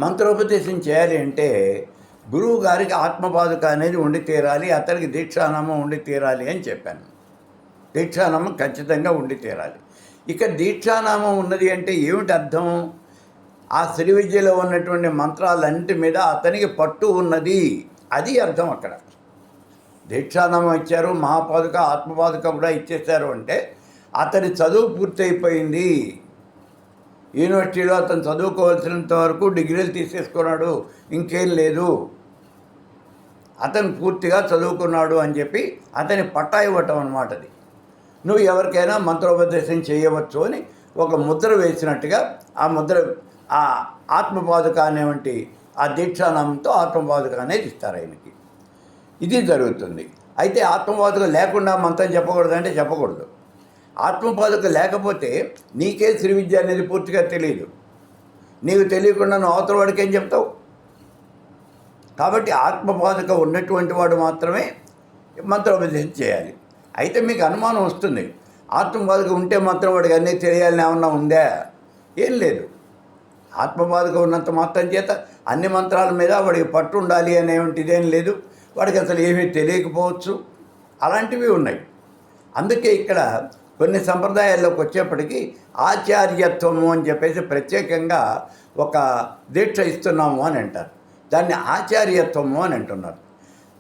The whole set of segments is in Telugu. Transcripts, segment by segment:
మంత్రోపదేశం చేయాలి అంటే గురువు గారికి ఆత్మపాదుక అనేది ఉండి తీరాలి, అతనికి దీక్షానామం ఉండి తీరాలి అని చెప్పాను. దీక్షానామం ఖచ్చితంగా ఉండి తీరాలి. ఇక దీక్షానామం ఉన్నది అంటే ఏమిటి అర్థం? ఆ శ్రీ విద్యలో ఉన్నటువంటి మంత్రాలన్నింటి మీద అతనికి పట్టు ఉన్నది, అది అర్థం అక్కడ. దీక్షానామం ఇచ్చారు, మహాపాదుక ఆత్మపాదుక కూడా ఇచ్చేశారు అంటే అతని చదువు పూర్తయిపోయింది. యూనివర్సిటీలో అతను చదువుకోవాల్సినంత వరకు డిగ్రీలు తీసేసుకున్నాడు, ఇంకేం లేదు, అతను పూర్తిగా చదువుకున్నాడు అని చెప్పి అతని పట్టా ఇవ్వటం అన్నమాట. అది నువ్వు ఎవరికైనా మంత్రోపదేశం చేయవచ్చు అని ఒక ముద్ర వేసినట్టుగా ఆ ముద్ర, ఆ ఆత్మపాదుక అనేవంటి ఆ దీక్షానామంతో ఆత్మపాదుక అనేది ఇస్తారు ఆయనకి. ఇది జరుగుతుంది. అయితే ఆత్మపాదుక లేకుండా మంత్రం చెప్పకూడదు అంటే చెప్పకూడదు. ఆత్మపాదుక లేకపోతే నీకే శ్రీ విద్య అనేది పూర్తిగా తెలియదు. నీకు తెలియకుండా నువ్వు అవతల వాడికి ఏం చెప్తావు? కాబట్టి ఆత్మపాదుక ఉన్నటువంటి వాడు మాత్రమే మంత్రోపదేశం చేయాలి. అయితే మీకు అనుమానం వస్తుంది, ఆత్మపాదుక ఉంటే మాత్రం వాడికి అన్నీ తెలియాలని ఏమన్నా ఉందా? ఏం లేదు. ఆత్మపాదుక ఉన్నంత మాత్రం చేత అన్ని మంత్రాల మీద వాడికి పట్టు ఉండాలి అనేటువంటిదేం లేదు. వాడికి అసలు ఏమీ తెలియకపోవచ్చు, అలాంటివి ఉన్నాయి. అందుకే ఇక్కడ కొన్ని సంప్రదాయాల్లోకి వచ్చేప్పటికీ ఆచార్యత్వము అని చెప్పేసి ప్రత్యేకంగా ఒక దీక్ష ఇస్తున్నాము అని అంటారు. దాన్ని ఆచార్యత్వము అని అంటున్నారు.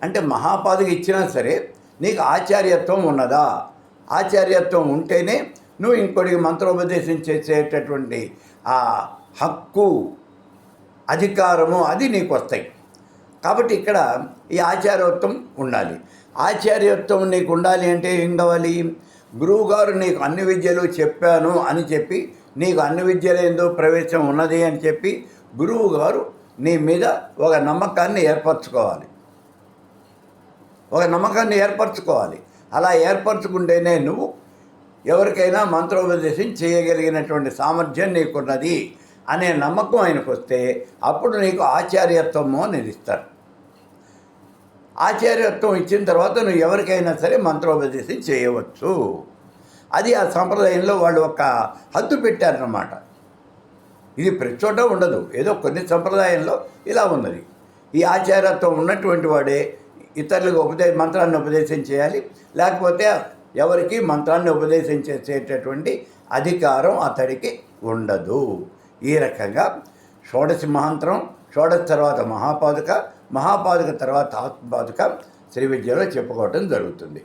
అంటే మహాపాదుక ఇచ్చినా సరే నీకు ఆచార్యత్వం ఉన్నదా? ఆచార్యత్వం ఉంటేనే నువ్వు ఇంకోటికి మంత్రోపదేశం చేసేటటువంటి ఆ హక్కు, అధికారము అది నీకు వస్తాయి. కాబట్టి ఇక్కడ ఈ ఆచార్యత్వం ఉండాలి. ఆచార్యత్వం నీకు ఉండాలి అంటే ఏం కావాలి? గురువుగారు నీకు అన్ని విద్యలు చెప్పాను అని చెప్పి, నీకు అన్ని విద్యలందు ప్రవేశం ఉన్నది అని చెప్పి గురువు గారు నీ మీద ఒక నమ్మకాన్ని ఏర్పరచుకోవాలి. అలా ఏర్పరచుకుంటేనే నువ్వు ఎవరికైనా మంత్రోపదేశం చేయగలిగినటువంటి సామర్థ్యం నీకున్నది అనే నమ్మకం ఆయనకు వస్తే అప్పుడు నీకు ఆచార్యత్వము అనేది ఇస్తారు. ఆచార్యత్వం ఇచ్చిన తర్వాత నువ్వు ఎవరికైనా సరే మంత్రోపదేశం చేయవచ్చు. అది ఆ సంప్రదాయంలో వాళ్ళు ఒక హద్దు పెట్టారన్నమాట. ఇది ప్రతి చోట ఉండదు, ఏదో కొన్ని సంప్రదాయంలో ఇలా ఉన్నది. ఈ ఆచార్యత్వం ఉన్నటువంటి వాడే ఇతరులకు మంత్రాన్ని ఉపదేశం చేయాలి, లేకపోతే ఎవరికి మంత్రాన్ని ఉపదేశం చేసేటటువంటి అధికారం అతడికి ఉండదు. ఈ రకంగా షోడశి మహాంతరం, షోడశి తర్వాత మహాపాదుక, మహాపాదుక తర్వాత ఆత్మపాదుక శ్రీ విద్యలో చెప్పుకోవటం జరుగుతుంది.